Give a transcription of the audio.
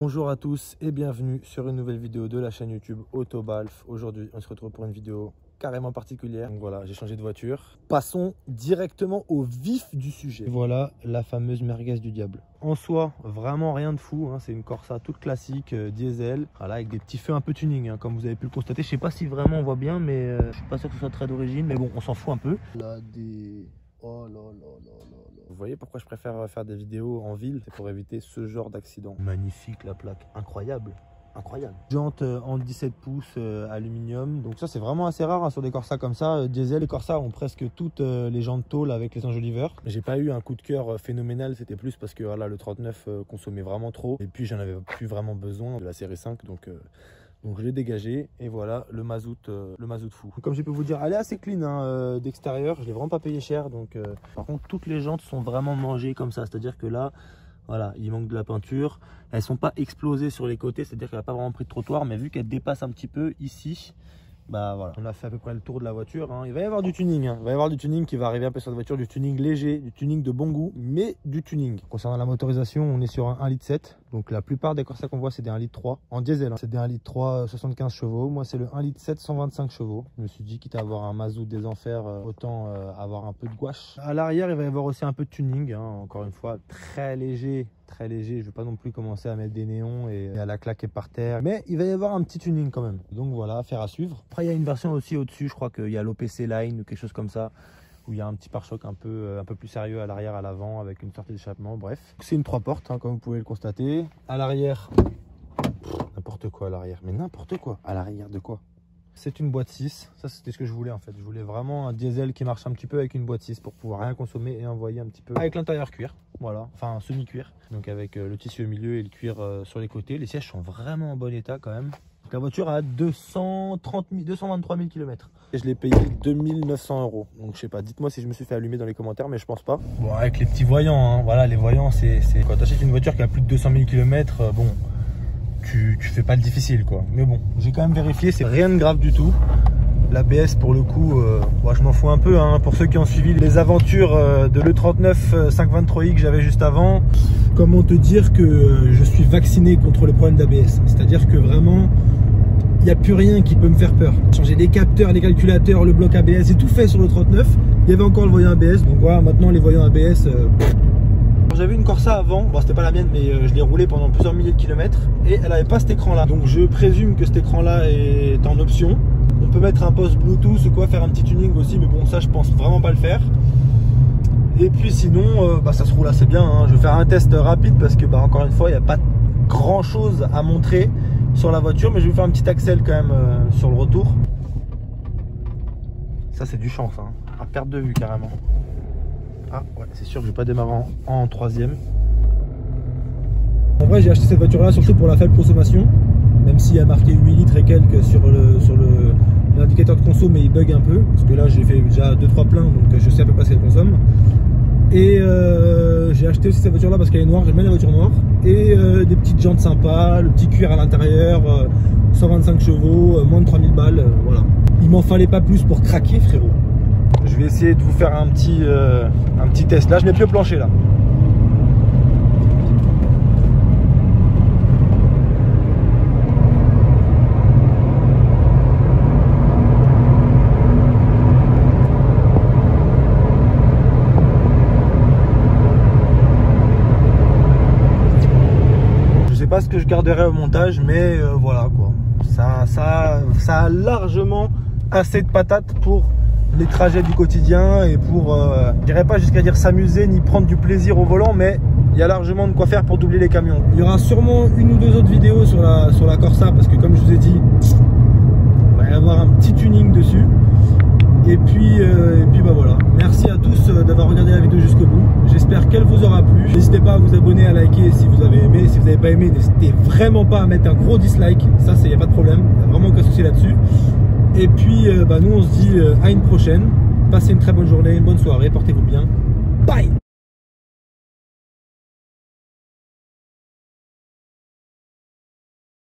Bonjour à tous et bienvenue sur une nouvelle vidéo de la chaîne YouTube Autobalf. Aujourd'hui, on se retrouve pour une vidéo carrément particulière. Donc voilà, j'ai changé de voiture. Passons directement au vif du sujet. Voilà la fameuse merguez du diable. En soi, vraiment rien de fou. Hein. C'est une Corsa toute classique, diesel. Voilà, avec des petits feux un peu tuning, hein, comme vous avez pu le constater. Je sais pas si vraiment on voit bien, mais je suis pas sûr que ce soit très d'origine. Mais bon, on s'en fout un peu. Là, des... Oh là là là là. Vous voyez pourquoi je préfère faire des vidéos en ville? C'est pour éviter ce genre d'accident. Magnifique la plaque, incroyable. Incroyable. Jante en 17 pouces aluminium. Donc ça c'est vraiment assez rare hein, sur des Corsa comme ça. Diesel, les Corsa ont presque toutes les jantes tôle avec les enjoliveurs. J'ai pas eu un coup de cœur phénoménal. C'était plus parce que voilà, le 39 consommait vraiment trop. Et puis j'en avais plus vraiment besoin de la série 5. Donc je l'ai dégagé et voilà le mazout fou. Comme je peux vous dire, elle est assez clean hein, d'extérieur. Je l'ai vraiment pas payé cher. Donc par contre toutes les jantes sont vraiment mangées comme ça. C'est-à-dire que là, voilà, il manque de la peinture. Elles sont pas explosées sur les côtés. C'est-à-dire qu'elle n'a pas vraiment pris de trottoir. Mais vu qu'elle dépasse un petit peu ici, bah voilà, on a fait à peu près le tour de la voiture. Hein. Il va y avoir du tuning. Hein. Il va y avoir du tuning qui va arriver un peu sur la voiture. Du tuning léger, du tuning de bon goût, mais du tuning. Concernant la motorisation, on est sur un 1,7 litre. Donc la plupart des Corsa qu'on voit, c'est des 1,3 litre en diesel. Hein. C'est des 1,3 litre 75 chevaux. Moi, c'est le 1,7 litre 125 chevaux. Je me suis dit, quitte à avoir un mazout des enfers, autant avoir un peu de gouache. À l'arrière, il va y avoir aussi un peu de tuning. Hein. Encore une fois, très léger. Très léger, je ne vais pas non plus commencer à mettre des néons et à la claquer par terre, mais il va y avoir un petit tuning quand même, donc voilà, affaire à suivre. Après il y a une version aussi au-dessus, je crois qu'il y a l'OPC Line ou quelque chose comme ça, où il y a un petit pare-choc un peu plus sérieux à l'arrière, à l'avant, avec une sortie d'échappement, bref. C'est une 3 portes, hein, comme vous pouvez le constater. À l'arrière, n'importe quoi à l'arrière, mais n'importe quoi, à l'arrière de quoi? C'est une boîte 6, ça c'était ce que je voulais en fait. Je voulais vraiment un diesel qui marche un petit peu avec une boîte 6 pour pouvoir rien consommer et envoyer un petit peu avec l'intérieur cuir. Voilà, enfin semi-cuir. Donc avec le tissu au milieu et le cuir sur les côtés. Les sièges sont vraiment en bon état quand même. Donc, la voiture a 223 000 km. Et je l'ai payé 2 900 €. Donc je sais pas, dites-moi si je me suis fait allumer dans les commentaires, mais je pense pas. Bon, avec les petits voyants, hein, voilà, les voyants, c'est quand tu achètes une voiture qui a plus de 200 000 km, bon... Tu fais pas le difficile quoi, mais bon, j'ai quand même vérifié, c'est rien de grave du tout. L'ABS pour le coup, je m'en fous un peu hein. Pour ceux qui ont suivi les aventures de l'E39 523i que j'avais juste avant, comment te dire que je suis vacciné contre les problèmes d'ABS, c'est à dire que vraiment il n'y a plus rien qui peut me faire peur. Changer les capteurs, les calculateurs, le bloc ABS, j'ai tout fait sur le 39. Il y avait encore le voyant ABS, donc voilà, maintenant les voyants ABS j'avais une Corsa avant, bon c'était pas la mienne mais je l'ai roulée pendant plusieurs milliers de kilomètres et elle avait pas cet écran là, donc je présume que cet écran là est en option. On peut mettre un poste Bluetooth ou quoi, faire un petit tuning aussi, mais bon ça je pense vraiment pas le faire. Et puis sinon ça se roule assez bien hein. Je vais faire un test rapide parce que encore une fois il n'y a pas grand chose à montrer sur la voiture, mais je vais faire un petit accel quand même sur le retour. Ça c'est du chance hein, à perte de vue carrément. Ah ouais, c'est sûr que je vais pas démarrer en troisième. En vrai, j'ai acheté cette voiture là surtout pour la faible consommation, même si elle a marqué 8 litres et quelques sur l'indicateur de conso, mais il bug un peu parce que là j'ai fait déjà 2-3 pleins, donc je sais à peu près ce qu'elle consomme. Et j'ai acheté aussi cette voiture là parce qu'elle est noire, j'aime bien les voitures noires, et des petites jantes sympas, le petit cuir à l'intérieur, 125 chevaux, moins de 3000 balles, voilà. Il m'en fallait pas plus pour craquer frérot. Je vais essayer de vous faire un petit test. Là, je mets plus le plancher là. Je sais pas ce que je garderai au montage, mais voilà quoi. Ça a largement assez de patates pour les trajets du quotidien et pour, je dirais pas jusqu'à dire s'amuser ni prendre du plaisir au volant, mais il y a largement de quoi faire pour doubler les camions. Il y aura sûrement une ou deux autres vidéos sur la Corsa parce que comme je vous ai dit, il va y avoir un petit tuning dessus. Et puis bah voilà. Merci à tous d'avoir regardé la vidéo jusqu'au bout. J'espère qu'elle vous aura plu. N'hésitez pas à vous abonner, à liker si vous avez aimé. Si vous n'avez pas aimé, n'hésitez vraiment pas à mettre un gros dislike. Ça, il n'y a pas de problème. Il n'y a vraiment aucun souci là-dessus. Et puis nous on se dit à une prochaine. Passez une très bonne journée, une bonne soirée, portez-vous bien. Bye!